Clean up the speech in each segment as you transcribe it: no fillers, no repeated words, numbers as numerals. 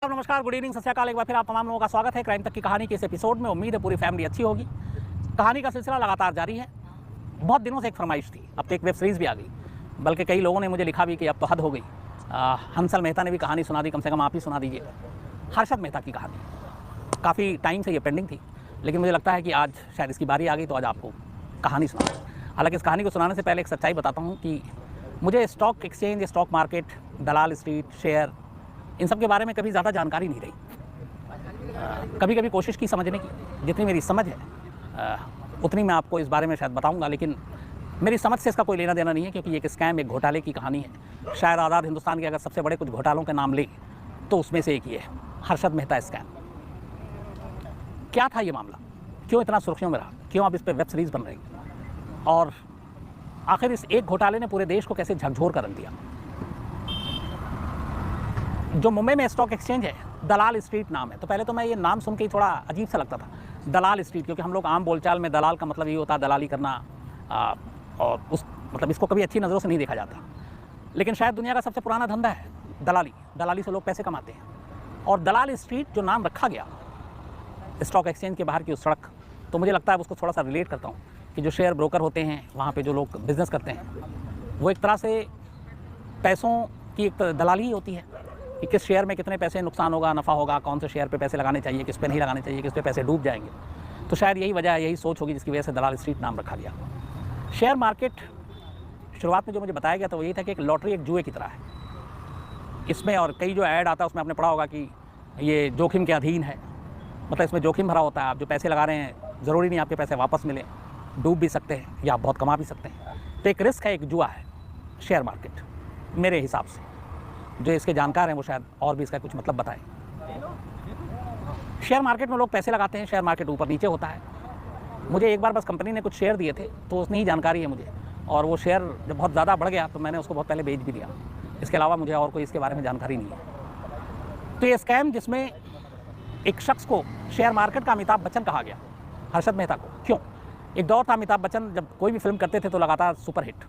नमस्कार, good evening, सत श्री अकाल। एक बार फिर आप तमाम लोगों का स्वागत है क्राइम तक की कहानी के इस एपिसोड में। उम्मीद है पूरी फैमिली अच्छी होगी। कहानी का सिलसिला लगातार जारी है। बहुत दिनों से एक फरमाइश थी, अब तो एक वेब सीरीज़ भी आ गई, बल्कि कई लोगों ने मुझे लिखा भी कि अब तो हद हो गई। हंसल मेहता ने भी कहानी सुना दी, कम से कम आप ही सुना दीजिए। हर्षद मेहता की कहानी काफ़ी टाइम से ये पेंडिंग थी, लेकिन मुझे लगता है कि आज शायद इसकी बारी आ गई, तो आज आपको कहानी सुना। हालाँकि इस कहानी को सुनाने से पहले एक सच्चाई बताता हूँ कि मुझे स्टॉक एक्सचेंज, स्टॉक मार्केट, दलाल स्ट्रीट, शेयर, इन सब के बारे में कभी ज़्यादा जानकारी नहीं रही। कभी कभी कोशिश की समझने की, जितनी मेरी समझ है उतनी मैं आपको इस बारे में शायद बताऊंगा, लेकिन मेरी समझ से इसका कोई लेना देना नहीं है, क्योंकि एक स्कैम, एक घोटाले की कहानी है। शायद आज़ाद हिंदुस्तान के अगर सबसे बड़े कुछ घोटालों के नाम ले तो उसमें से एक ये है, हर्षद मेहता स्कैम। क्या था ये मामला, क्यों इतना सुर्खियों में रहा, क्यों अब इस पर वेब सीरीज़ बन रही, और आखिर इस एक घोटाले ने पूरे देश को कैसे झकझोर कर रख दिया। जो मुंबई में स्टॉक एक्सचेंज है, दलाल स्ट्रीट नाम है। तो पहले तो मैं ये नाम सुन के ही थोड़ा अजीब सा लगता था, दलाल स्ट्रीट, क्योंकि हम लोग आम बोलचाल में दलाल का मतलब ये होता है दलाली करना, और उस मतलब इसको कभी अच्छी नज़रों से नहीं देखा जाता। लेकिन शायद दुनिया का सबसे पुराना धंधा है दलाली से लोग पैसे कमाते हैं। और दलाल स्ट्रीट जो नाम रखा गया स्टॉक एक्सचेंज के बाहर की उस सड़क, तो मुझे लगता है उसको थोड़ा सा रिलेट करता हूँ कि जो शेयर ब्रोकर होते हैं वहाँ पर जो लोग बिज़नेस करते हैं, वो एक तरह से पैसों की एक दलाली ही होती है कि किस शेयर में कितने पैसे नुकसान होगा, नफ़ा होगा, कौन से शेयर पे पैसे लगाने चाहिए, किस पे नहीं लगाने चाहिए, किस पे पैसे डूब जाएंगे। तो शायद यही वजह है, यही सोच होगी जिसकी वजह से दलाल स्ट्रीट नाम रखा गया। शेयर मार्केट शुरुआत में जो मुझे बताया गया था वो यही था कि एक लॉटरी, एक जुए की तरह है। इसमें और कई जो ऐड आता है उसमें आपने पढ़ा होगा कि ये जोखिम के अधीन है, मतलब इसमें जोखिम भरा होता है। आप जो पैसे लगा रहे हैं ज़रूरी नहीं आपके पैसे वापस मिले, डूब भी सकते हैं या आप बहुत कमा भी सकते हैं। तो एक रिस्क है, एक जुआ है शेयर मार्केट, मेरे हिसाब से। जो इसके जानकार हैं वो शायद और भी इसका कुछ मतलब बताएं। शेयर मार्केट में लोग पैसे लगाते हैं, शेयर मार्केट ऊपर नीचे होता है। मुझे एक बार बस कंपनी ने कुछ शेयर दिए थे, तो उसने ही जानकारी है मुझे, और वो शेयर जब बहुत ज़्यादा बढ़ गया तो मैंने उसको बहुत पहले बेच भी दिया। इसके अलावा मुझे और कोई इसके बारे में जानकारी नहीं है। तो ये स्कैम जिसमें एक शख्स को शेयर मार्केट का अमिताभ बच्चन कहा गया, हर्षद मेहता को, क्यों? एक दौर था अमिताभ बच्चन जब कोई भी फिल्म करते थे तो लगातार सुपर हिट,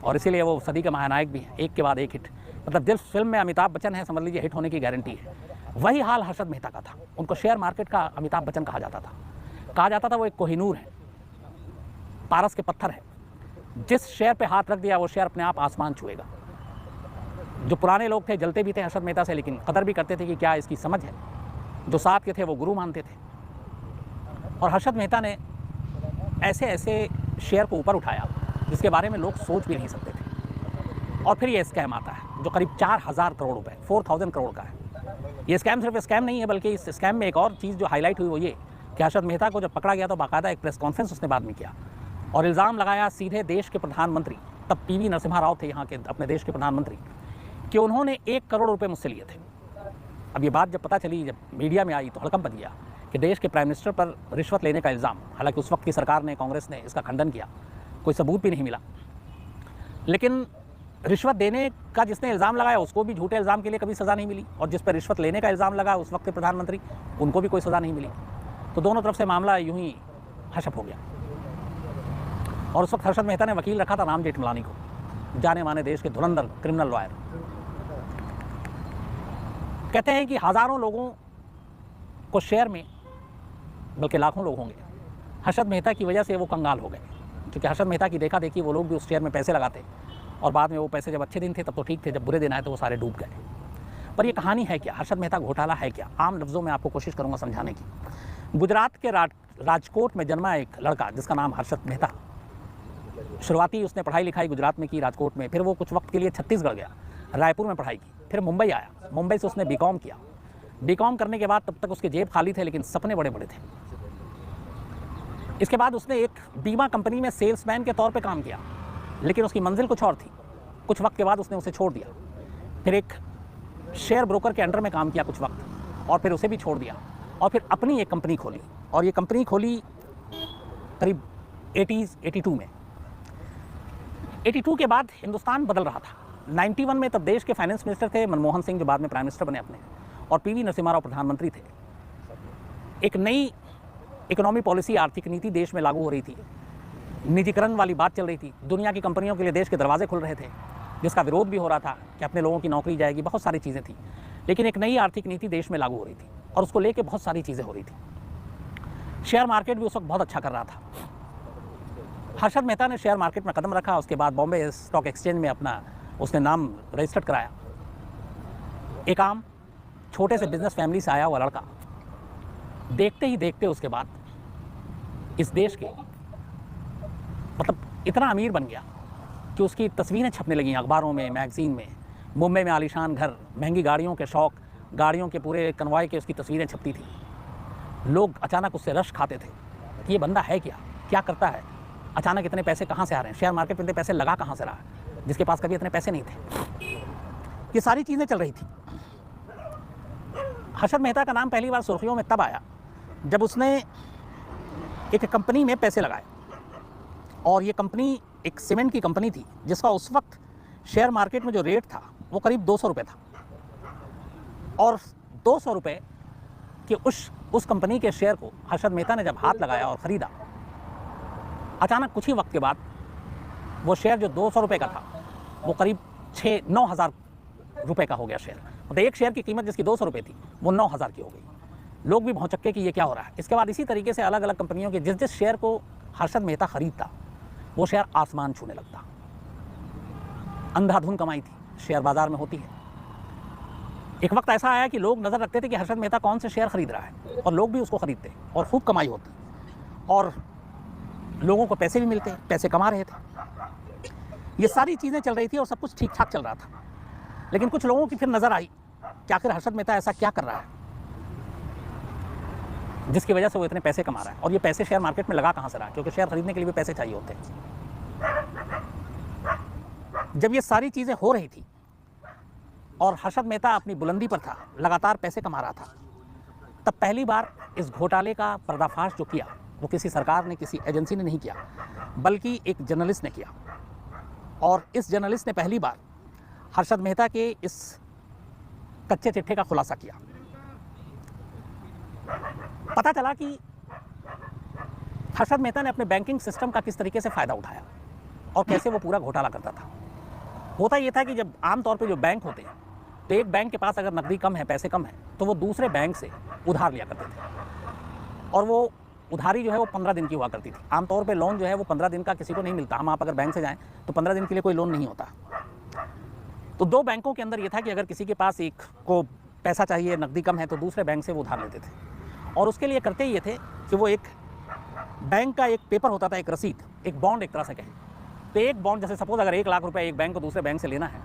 और इसीलिए वो सदी के महानायक भी हैं, एक के बाद एक हिट। मतलब जिस फिल्म में अमिताभ बच्चन है, समझ लीजिए हिट होने की गारंटी है। वही हाल हर्षद मेहता का था। उनको शेयर मार्केट का अमिताभ बच्चन कहा जाता था। वो एक कोहिनूर है, पारस के पत्थर है। जिस शेयर पे हाथ रख दिया वो शेयर अपने आप आसमान छुएगा। जो पुराने लोग थे जलते भी थे हर्षद मेहता से, लेकिन कदर भी करते थे कि क्या इसकी समझ है। जो साथ के थे वो गुरु मानते थे। और हर्षद मेहता ने ऐसे ऐसे शेयर को ऊपर उठाया जिसके बारे में लोग सोच भी नहीं सकते थे। और फिर ये स्कैम आता है जो करीब 4000 करोड़ रुपए, 4000 करोड़ का है। ये स्कैम सिर्फ स्कैम नहीं है, बल्कि इस स्कैम में एक और चीज़ जो हाईलाइट हुई वो ये कि हर्षद मेहता को जब पकड़ा गया तो बाकायदा एक प्रेस कॉन्फ्रेंस उसने बाद में किया और इल्ज़ाम लगाया सीधे देश के प्रधानमंत्री, तब पीवी नरसिम्हा राव थे यहाँ के अपने देश के प्रधानमंत्री, कि उन्होंने 1 करोड़ रुपये मुझसे लिए थे। अब ये बात जब पता चली, जब मीडिया में आई, तो हड़कंप मच गया कि देश के प्राइम मिनिस्टर पर रिश्वत लेने का इल्ज़ाम। हालांकि उस वक्त की सरकार ने, कांग्रेस ने इसका खंडन किया, कोई सबूत भी नहीं मिला। लेकिन रिश्वत देने का जिसने इल्ज़ाम लगाया उसको भी झूठे इल्ज़ाम के लिए कभी सज़ा नहीं मिली, और जिस पर रिश्वत लेने का इल्ज़ाम लगा उस वक्त के प्रधानमंत्री, उनको भी कोई सज़ा नहीं मिली। तो दोनों तरफ से मामला यूं ही हशप हो गया। और उस वक्त हर्षद मेहता ने वकील रखा था राम जेठमलानी को, जाने माने देश के धुरंधर क्रिमिनल लॉयर। कहते हैं कि हज़ारों लोगों को शेयर में, बल्कि लाखों लोग होंगे, हर्षद मेहता की वजह से वो कंगाल हो गए। क्योंकि हर्षद मेहता की देखा देखी वो लोग भी उस शेयर में पैसे लगाते, और बाद में वो पैसे जब अच्छे दिन थे तब तो ठीक थे, जब बुरे दिन आए तो वो सारे डूब गए। पर ये कहानी है क्या, हर्षद मेहता घोटाला है क्या? आम लफ्ज़ों में आपको कोशिश करूँगा समझाने की। गुजरात के राजकोट में जन्मा एक लड़का जिसका नाम हर्षद मेहता, शुरुआती उसने पढ़ाई लिखाई गुजरात में की, राजकोट में। फिर वो कुछ वक्त के लिए छत्तीसगढ़ गया, रायपुर में पढ़ाई की, फिर मुंबई आया, मुंबई से उसने बीकॉम किया। बीकॉम करने के बाद तब तक उसके जेब खाली थे, लेकिन सपने बड़े बड़े थे। इसके बाद उसने एक बीमा कंपनी में सेल्समैन के तौर पे काम किया, लेकिन उसकी मंजिल कुछ और थी। कुछ वक्त के बाद उसने उसे छोड़ दिया। फिर एक शेयर ब्रोकर के अंडर में काम किया कुछ वक्त, और फिर उसे भी छोड़ दिया, और फिर अपनी एक कंपनी खोली। और ये कंपनी खोली करीब 82 में। 82 के बाद हिंदुस्तान बदल रहा था। 91 में तब देश के फाइनेंस मिनिस्टर थे मनमोहन सिंह, जो बाद में प्राइम मिनिस्टर बने अपने, और पीवी नरसिम्हा राव प्रधानमंत्री थे। एक नई इकोनॉमी पॉलिसी, आर्थिक नीति देश में लागू हो रही थी। निजीकरण वाली बात चल रही थी। दुनिया की कंपनियों के लिए देश के दरवाजे खुल रहे थे, जिसका विरोध भी हो रहा था कि अपने लोगों की नौकरी जाएगी, बहुत सारी चीज़ें थी। लेकिन एक नई आर्थिक नीति देश में लागू हो रही थी और उसको लेके बहुत सारी चीज़ें हो रही थी। शेयर मार्केट भी उस वक्त बहुत अच्छा कर रहा था। हर्षद मेहता ने शेयर मार्केट में कदम रखा, उसके बाद बॉम्बे स्टॉक एक्सचेंज में अपना उसने नाम रजिस्टर्ड कराया। एक आम छोटे से बिजनेस फैमिली से आया हुआ लड़का देखते ही देखते उसके बाद इस देश के मतलब इतना अमीर बन गया कि उसकी तस्वीरें छपने लगीं अखबारों में, मैगजीन में। मुंबई में आलीशान घर, महंगी गाड़ियों के शौक, गाड़ियों के पूरे कन्वॉय के उसकी तस्वीरें छपती थी। लोग अचानक उससे रश खाते थे कि ये बंदा है क्या, क्या करता है, अचानक इतने पैसे कहाँ से आ रहे हैं, शेयर मार्केट में इतने पैसे लगा कहाँ से रहा है, जिसके पास कभी इतने पैसे नहीं थे। ये सारी चीज़ें चल रही थी। हर्षद मेहता का नाम पहली बार सुर्खियों में तब आया जब उसने एक कंपनी में पैसे लगाए, और ये कंपनी एक सीमेंट की कंपनी थी जिसका उस वक्त शेयर मार्केट में जो रेट था वो करीब 200 रुपये था। और 200 रुपये के उस कंपनी के शेयर को हर्षद मेहता ने जब हाथ लगाया और ख़रीदा, अचानक कुछ ही वक्त के बाद वो शेयर जो 200 रुपये का था वो करीब 9 हज़ार रुपये का हो गया शेयर। मतलब एक शेयर की कीमत जिसकी 200 रुपये थी वो 9 हज़ार की हो गई। लोग भी भौचक्के कि ये क्या हो रहा है। इसके बाद इसी तरीके से अलग अलग कंपनियों के जिस शेयर को हर्षद मेहता खरीदता वो शेयर आसमान छूने लगता। अंधाधुन कमाई थी शेयर बाजार में होती है। एक वक्त ऐसा आया कि लोग नज़र रखते थे कि हर्षद मेहता कौन से शेयर खरीद रहा है, और लोग भी उसको खरीदते और खूब कमाई होती और लोगों को पैसे भी मिलते, पैसे कमा रहे थे। ये सारी चीज़ें चल रही थी और सब कुछ ठीक ठाक चल रहा था। लेकिन कुछ लोगों की फिर नज़र आई कि आखिर हर्षद मेहता ऐसा क्या कर रहा है जिसकी वजह से वो इतने पैसे कमा रहा है, और ये पैसे शेयर मार्केट में लगा कहाँ से रहा है, क्योंकि शेयर खरीदने के लिए भी पैसे चाहिए होते हैं। जब ये सारी चीज़ें हो रही थी और हर्षद मेहता अपनी बुलंदी पर था, लगातार पैसे कमा रहा था, तब पहली बार इस घोटाले का पर्दाफाश जो किया वो किसी सरकार ने, किसी एजेंसी ने नहीं किया, बल्कि एक जर्नलिस्ट ने किया। और इस जर्नलिस्ट ने पहली बार हर्षद मेहता के इस कच्चे चिट्ठे का खुलासा किया। पता चला कि हर्षद मेहता ने अपने बैंकिंग सिस्टम का किस तरीके से फ़ायदा उठाया और कैसे वो पूरा घोटाला करता था। होता ये था कि जब आमतौर पे जो बैंक होते हैं, तो एक बैंक के पास अगर नकदी कम है, पैसे कम है, तो वो दूसरे बैंक से उधार लिया करते थे, और वो उधारी जो है वो 15 दिन की हुआ करती थी। आमतौर पे लोन जो है वो 15 दिन का किसी को नहीं मिलता। हम आप अगर बैंक से जाएं तो 15 दिन के लिए कोई लोन नहीं होता। तो दो बैंकों के अंदर ये था कि अगर किसी के पास एक को पैसा चाहिए, नकदी कम है, तो दूसरे बैंक से वो उधार लेते थे। और उसके लिए करते ये थे कि वो एक बैंक का एक पेपर होता था, एक रसीद, एक बॉन्ड एक तरह से कहें। तो एक बॉन्ड, जैसे सपोज अगर 1 लाख रुपए एक बैंक को दूसरे बैंक से लेना है,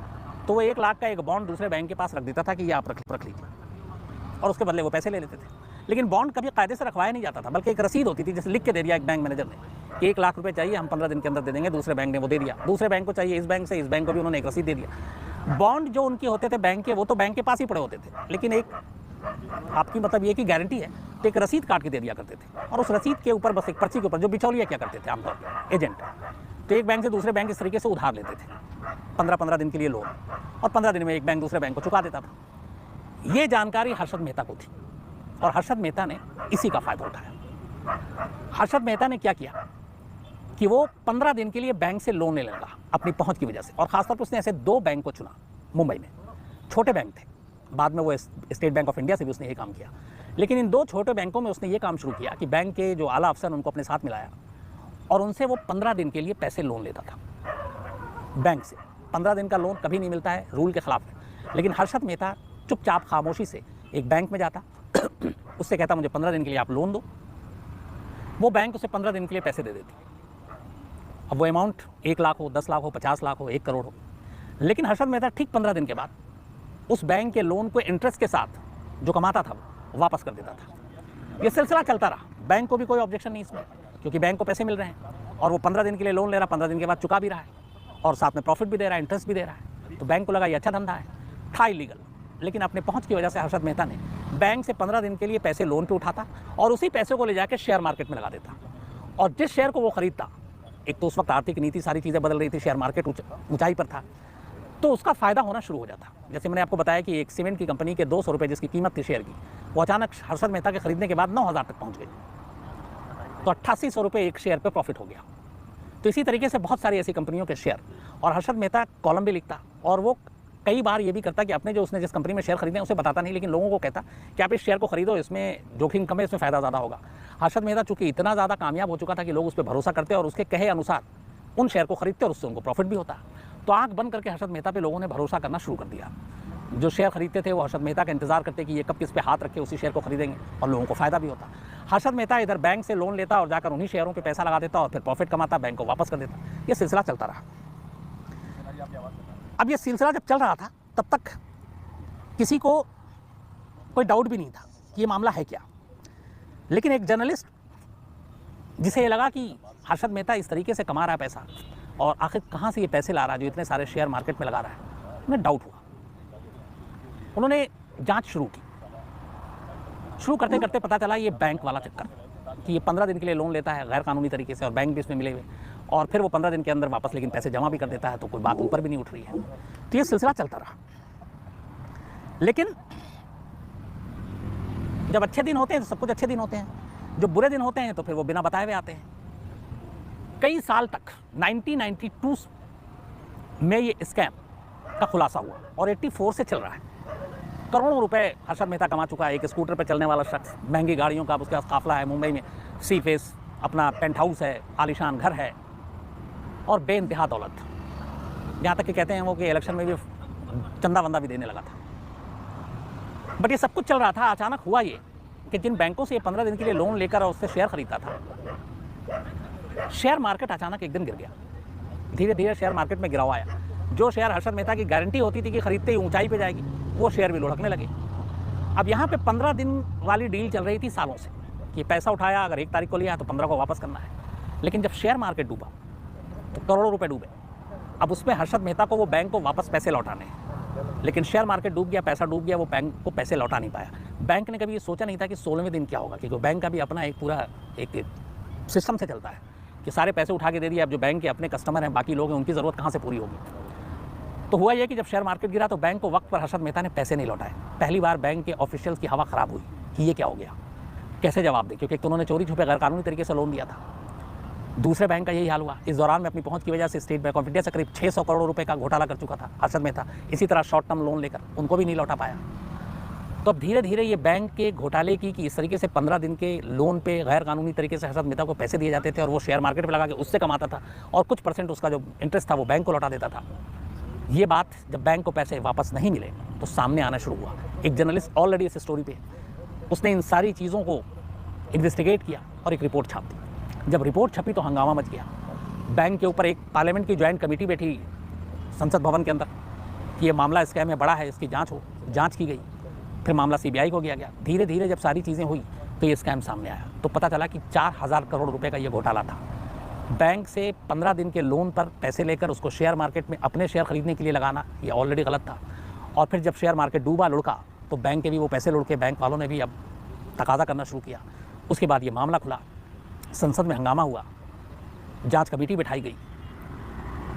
तो वो 1 लाख का एक बॉन्ड दूसरे बैंक के पास रख देता था कि ये आप रख लीजिए, और उसके बदले वो पैसे ले लेते थे। लेकिन बॉन्ड कभी कायदे से रखवाया नहीं जाता था, बल्कि एक रसीद होती थी, जैसे लिख के दे दिया एक बैंक मैनेजर ने कि 1 लाख रुपए चाहिए, हम 15 दिन के अंदर दे देंगे। दूसरे बैंक ने वो दे दिया। दूसरे बैंक को चाहिए इस बैंक से, इस बैंक को भी उन्होंने एक रसीद दे दिया। बॉन्ड जो उनके होते थे बैंक के, वो तो बैंक के पास ही पड़े होते थे, लेकिन एक आपकी मतलब ये कि गारंटी है, तो एक रसीद काट के दे दिया करते थे। और उस रसीद के ऊपर, बस एक पर्ची के ऊपर जो बिचौलिया क्या करते थे आमतौर पर एजेंट, तो एक बैंक से दूसरे बैंक इस तरीके से उधार लेते थे 15-15 दिन के लिए लोन, और 15 दिन में एक बैंक दूसरे बैंक को चुका देता था। ये जानकारी हर्षद मेहता को थी और हर्षद मेहता ने इसी का फ़ायदा उठाया। हर्षद मेहता ने क्या किया कि वो 15 दिन के लिए बैंक से लोन लेने लगा अपनी पहुंच की वजह से, और ख़ासतौर पर उसने ऐसे 2 बैंक को चुना मुंबई में। छोटे बैंक थे, बाद में वो स्टेट बैंक ऑफ इंडिया से भी उसने ये काम किया, लेकिन इन 2 छोटे बैंकों में उसने ये काम शुरू किया कि बैंक के जो आला अफसर उनको अपने साथ मिलाया और उनसे वो 15 दिन के लिए पैसे लोन लेता था बैंक से। 15 दिन का लोन कभी नहीं मिलता है, रूल के खिलाफ है। लेकिन हर्षद मेहता चुपचाप खामोशी से एक बैंक में जाता, उससे कहता मुझे 15 दिन के लिए आप लोन दो। वो बैंक उसे 15 दिन के लिए पैसे दे देती। अब वो अमाउंट 1 लाख हो, 10 लाख हो, 50 लाख हो, 1 करोड़ हो, लेकिन हर्षद मेहता ठीक 15 दिन के बाद उस बैंक के लोन को इंटरेस्ट के साथ जो कमाता था वो वापस कर देता था। ये सिलसिला चलता रहा। बैंक को भी कोई ऑब्जेक्शन नहीं इसमें, क्योंकि बैंक को पैसे मिल रहे हैं और वो 15 दिन के लिए लोन ले रहा, 15 दिन के बाद चुका भी रहा है और साथ में प्रॉफिट भी दे रहा है, इंटरेस्ट भी दे रहा है। तो बैंक को लगा ये अच्छा धंधा है, था इलीगल। लेकिन अपने पहुंच की वजह से हर्षद मेहता ने बैंक से 15 दिन के लिए पैसे लोन पे उठाता और उसी पैसे को ले जाकर शेयर मार्केट में लगा देता। और जिस शेयर को वो खरीदता, एक तो उस वक्त आर्थिक नीति, सारी चीज़ें बदल रही थी, शेयर मार्केट ऊंचाई पर था, तो उसका फ़ायदा होना शुरू हो जाता। जैसे मैंने आपको बताया कि एक सीमेंट की कंपनी के 200 रुपये जिसकी कीमत थी शेयर की, वो अचानक हर्षद मेहता के खरीदने के बाद 9,000 तक पहुंच गई, तो 8800 रुपये एक शेयर पे प्रॉफिट हो गया। तो इसी तरीके से बहुत सारी ऐसी कंपनियों के शेयर, और हर्षद मेहता कॉलम भी लिखता और वो कई बार ये भी करता कि अपने जो उसने जिस कंपनी में शेयर खरीदे उसे बताता नहीं, लेकिन लोगों को कहता कि आप इस शेयर को खरीदो, इसमें जोखिम कम है, इसमें फ़ायदा ज़्यादा होगा। हर्षद मेहता चूंकि इतना ज़्यादा कामयाब हो चुका था कि लोग उस पर भरोसा करते और उसके कहे अनुसार उन शेयर को खरीदते और उससे उनको प्रॉफिट भी होता। तो आंख बंद करके हर्षद मेहता पे लोगों ने भरोसा करना शुरू कर दिया। जो शेयर खरीदते थे वो हर्षद मेहता का इंतजार करते कि ये कब किस पे हाथ रखे उसी शेयर को खरीदेंगे और लोगों को फ़ायदा भी होता। हर्षद मेहता इधर बैंक से लोन लेता और जाकर उन्हीं शेयरों पे पैसा लगा देता और फिर प्रॉफिट कमाता, बैंक को वापस कर देता। ये सिलसिला चलता रहा। अब ये सिलसिला जब चल रहा था तब तक किसी को कोई डाउट भी नहीं था कि ये मामला है क्या। लेकिन एक जर्नलिस्ट जिसे ये लगा कि हर्षद मेहता इस तरीके से कमा रहा है पैसा और आखिर कहाँ से ये पैसे ला रहा है जो इतने सारे शेयर मार्केट में लगा रहा है, उन्हें डाउट हुआ। उन्होंने जांच शुरू की। शुरू करते करते पता चला ये बैंक वाला चक्कर कि ये 15 दिन के लिए लोन लेता है गैर कानूनी तरीके से और बैंक भी इसमें मिले हुए और फिर वो 15 दिन के अंदर वापस लेकिन पैसे जमा भी कर देता है, तो कोई बात ऊपर भी नहीं उठ रही है। तो ये सिलसिला चलता रहा। लेकिन जब अच्छे दिन होते हैं तो सब कुछ अच्छे दिन होते हैं, जब बुरे दिन होते हैं तो फिर वो बिना बताए हुए आते हैं। कई साल तक 1992 में ये स्कैम का खुलासा हुआ और 84 से चल रहा है। करोड़ों रुपए हर्षद मेहता कमा चुका है। एक स्कूटर पर चलने वाला शख्स, महंगी गाड़ियों का उसके पास काफिला है, मुंबई में सी फेस, अपना पेंट हाउस है, आलीशान घर है और बेइंतहा दौलत। यहाँ तक कि कहते हैं वो कि इलेक्शन में भी चंदा वंदा भी देने लगा था। बट ये सब कुछ चल रहा था। अचानक हुआ ये कि जिन बैंकों से ये 15 दिन के लिए लोन लेकर और उससे शेयर खरीदता था, शेयर मार्केट अचानक एक दिन गिर गया। धीरे धीरे शेयर मार्केट में गिराव आया। जो शेयर हर्षद मेहता की गारंटी होती थी कि खरीदते ही ऊंचाई पे जाएगी, वो शेयर भी लुढ़कने लगे। अब यहाँ पे 15 दिन वाली डील चल रही थी सालों से कि पैसा उठाया, अगर 1 तारीख को लिया तो 15 को वापस करना है। लेकिन जब शेयर मार्केट डूबा तो करोड़ों रुपए डूबे। अब उसमें हर्षद मेहता को वो बैंक को वापस पैसे लौटाने हैं, लेकिन शेयर मार्केट डूब गया, पैसा डूब गया, वो बैंक को पैसे लौटा नहीं पाया। बैंक ने कभी ये सोचा नहीं था कि 16वें दिन क्या होगा, क्योंकि बैंक का भी अपना एक पूरा एक सिस्टम से चलता है कि सारे पैसे उठा के दे दिए। अब जो बैंक के अपने कस्टमर हैं, बाकी लोग हैं, उनकी ज़रूरत कहाँ से पूरी होगी। तो हुआ ये कि जब शेयर मार्केट गिरा तो बैंक को वक्त पर हर्षद मेहता ने पैसे नहीं लौटाए। पहली बार बैंक के ऑफिशियल्स की हवा ख़राब हुई कि ये क्या हो गया, कैसे जवाब दे, क्योंकि एक तो उन्होंने चोरी छुपे गैर कानूनी तरीके से लोन दिया था। दूसरे बैंक का यही हाल हुआ। इस दौरान में अपनी पहुंच की वजह से स्टेट बैंक ऑफ इंडिया से करीब 600 करोड़ रुपए का घोटाला कर चुका था हर्षद मेहता। इसी तरह शॉर्ट टर्म लोन लेकर उनको भी नहीं लौटा पाया। तो अब धीरे धीरे ये बैंक के घोटाले की कि इस तरीके से 15 दिन के लोन पे गैर कानूनी तरीके से हर्षद मेहता को पैसे दिए जाते थे और वो शेयर मार्केट पे लगा के उससे कमाता था और कुछ परसेंट उसका जो इंटरेस्ट था वो बैंक को लौटा देता था। ये बात जब बैंक को पैसे वापस नहीं मिले तो सामने आना शुरू हुआ। एक जर्नलिस्ट ऑलरेडी इस स्टोरी पे, उसने इन सारी चीज़ों को इन्वेस्टिगेट किया और एक रिपोर्ट छाप दी। जब रिपोर्ट छपी तो हंगामा मच गया। बैंक के ऊपर एक पार्लियामेंट की ज्वाइंट कमेटी बैठी संसद भवन के अंदर कि ये मामला स्कैम में बड़ा है, इसकी जांच हो। जांच की गई, फिर मामला सीबीआई को गया। धीरे धीरे जब सारी चीज़ें हुई तो ये स्कैम सामने आया। तो पता चला कि 4000 करोड़ रुपए का ये घोटाला था। बैंक से 15 दिन के लोन पर पैसे लेकर उसको शेयर मार्केट में अपने शेयर खरीदने के लिए लगाना, ये ऑलरेडी गलत था। और फिर जब शेयर मार्केट डूबा, लुढ़का, तो बैंक के भी वो पैसे लुढ़के, बैंक वालों ने भी अब तकाजा करना शुरू किया। उसके बाद ये मामला खुला, संसद में हंगामा हुआ, जांच कमेटी बिठाई गई।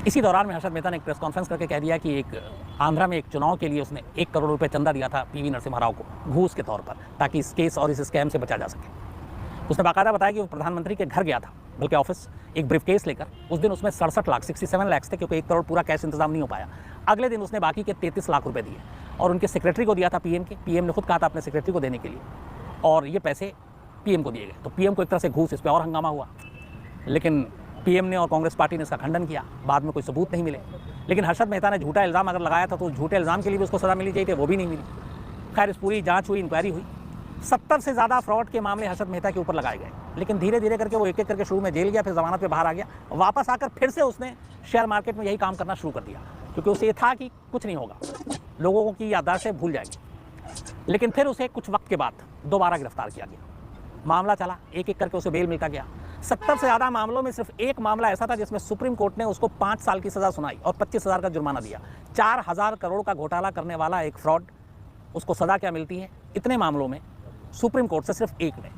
इसी दौरान में हर्षद मेहता ने एक प्रेस कॉन्फ्रेंस करके कह दिया कि एक आंध्रा में एक चुनाव के लिए उसने 1 करोड़ रुपए चंदा दिया था पीवी नरसिम्हा राव को घूस के तौर पर, ताकि इस केस और इस स्कैम से बचा जा सके। उसने बाकायदा बताया कि वो प्रधानमंत्री के घर गया था, बल्कि ऑफिस, एक ब्रीफ केस लेकर। उस दिन उसमें 67 लाख थे, क्योंकि 1 करोड़ पूरा कैश इंतजाम नहीं हो पाया। अगले दिन उसने बाकी के 33 लाख रुपए दिए और उनके सेक्रेटरी को दिया था पीएम के। पीएम ने खुद कहा था अपने सेक्रेटरी को देने के लिए, और ये पैसे पीएम को दिए गए। तो पीएम को एक तरह से घूस, इस पर और हंगामा हुआ। लेकिन पीएम ने और कांग्रेस पार्टी ने इसका खंडन किया। बाद में कोई सबूत नहीं मिले। लेकिन हर्षद मेहता ने झूठा इल्ज़ाम अगर लगाया था तो झूठे इल्ज़ाम के लिए भी उसको सज़ा मिलनी चाहिए थी, वो भी नहीं मिली। खैर, इस पूरी जांच हुई, इंक्वायरी हुई। 70 से ज़्यादा फ्रॉड के मामले हर्षद मेहता के ऊपर लगाए गए। लेकिन धीरे धीरे करके वो एक एक करके शुरू में जेल गया, फिर जमानत पे बाहर आ गया। वापस आकर फिर से उसने शेयर मार्केट में यही काम करना शुरू कर दिया, क्योंकि उसे ये था कि कुछ नहीं होगा, लोगों की याददाश्तें भूल जाएगी। लेकिन फिर उसे कुछ वक्त के बाद दोबारा गिरफ्तार किया गया। मामला चला, एक एक करके उसे बेल मिलता गया। 70 से ज़्यादा मामलों में सिर्फ एक मामला ऐसा था जिसमें सुप्रीम कोर्ट ने उसको 5 साल की सज़ा सुनाई और 25,000 का जुर्माना दिया। 4000 करोड़ का घोटाला करने वाला एक फ्रॉड, उसको सज़ा क्या मिलती है? इतने मामलों में सुप्रीम कोर्ट से सिर्फ एक में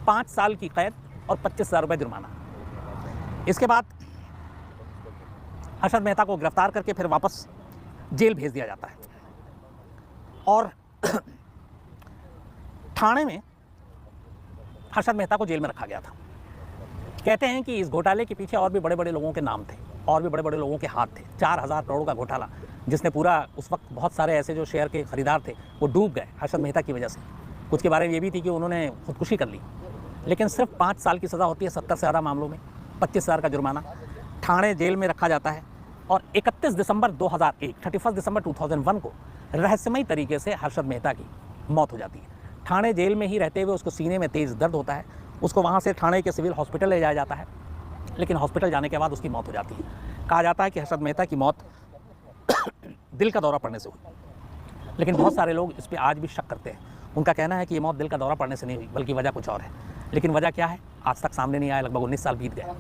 5 साल की कैद और 25,000 रुपये जुर्माना। इसके बाद हर्षद मेहता को गिरफ्तार करके फिर वापस जेल भेज दिया जाता है और ठाणे में हर्षद मेहता को जेल में रखा गया था। कहते हैं कि इस घोटाले के पीछे और भी बड़े बड़े लोगों के नाम थे और भी बड़े बड़े लोगों के हाथ थे। 4000 करोड़ का घोटाला जिसने पूरा उस वक्त बहुत सारे ऐसे जो शेयर के खरीदार थे वो डूब गए हर्षद मेहता की वजह से। कुछ के बारे में ये भी थी कि उन्होंने खुदकुशी कर ली, लेकिन सिर्फ 5 साल की सज़ा होती है 70 से ज़्यादा मामलों में, 25,000 का जुर्माना, ठाणे जेल में रखा जाता है। और 31 दिसंबर 2001 31 दिसंबर 2001 को रहस्यमयी तरीके से हर्षद मेहता की मौत हो जाती है। ठाणे जेल में ही रहते हुए उसको सीने में तेज़ दर्द होता है, उसको वहाँ से ठाणे के सिविल हॉस्पिटल ले जाया जाता है, लेकिन हॉस्पिटल जाने के बाद उसकी मौत हो जाती है। कहा जाता है कि हर्षद मेहता की मौत दिल का दौरा पड़ने से हुई, लेकिन बहुत सारे लोग इस पर आज भी शक करते हैं। उनका कहना है कि ये मौत दिल का दौरा पड़ने से नहीं हुई, बल्कि वजह कुछ और है। लेकिन वजह क्या है आज तक सामने नहीं आया, लगभग 19 साल बीत गए।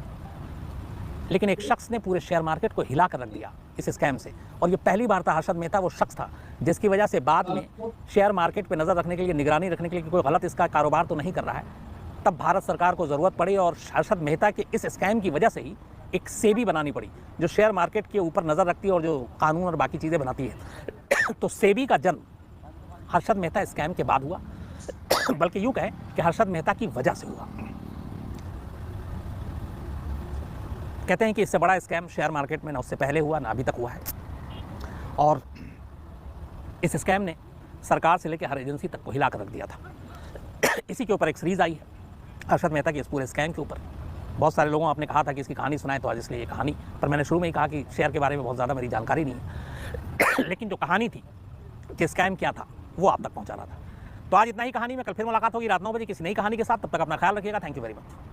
लेकिन एक शख्स ने पूरे शेयर मार्केट को हिला कर रख दिया इस स्कैम से, और ये पहली बार था हर्षद मेहता वो शख्स था जिसकी वजह से बाद में शेयर मार्केट पर नज़र रखने के लिए, निगरानी रखने के लिए कि कोई गलत इसका कारोबार तो नहीं कर रहा है, तब भारत सरकार को ज़रूरत पड़ी और हर्षद मेहता के इस स्कैम की वजह से ही एक सेबी बनानी पड़ी जो शेयर मार्केट के ऊपर नज़र रखती है और जो कानून और बाकी चीज़ें बनाती है। तो सेबी का जन्म हर्षद मेहता स्कैम के बाद हुआ, बल्कि यूँ कहें कि हर्षद मेहता की वजह से हुआ। कहते हैं कि इससे बड़ा स्कैम शेयर मार्केट में ना उससे पहले हुआ ना अभी तक हुआ है, और इस स्कैम ने सरकार से लेकर हर एजेंसी तक को हिला कर रख दिया था। इसी के ऊपर एक सीरीज़ आई है हर्षद मेहता की इस पूरे स्कैम के ऊपर। बहुत सारे लोगों ने कहा था कि इसकी कहानी सुनाए, तो आज इसलिए ये कहानी, पर मैंने शुरू में ही कहा कि शेयर के बारे में बहुत ज़्यादा मेरी जानकारी नहीं है, लेकिन जो कहानी थी कि स्कैम क्या था वो आप तक पहुँचा रहा था। तो आज इतना ही कहानी में, कल फिर मुलाकात होगी रात 9 बजे किसी नई कहानी के साथ। तब तक अपना ख्याल रखिएगा। Thank you very much.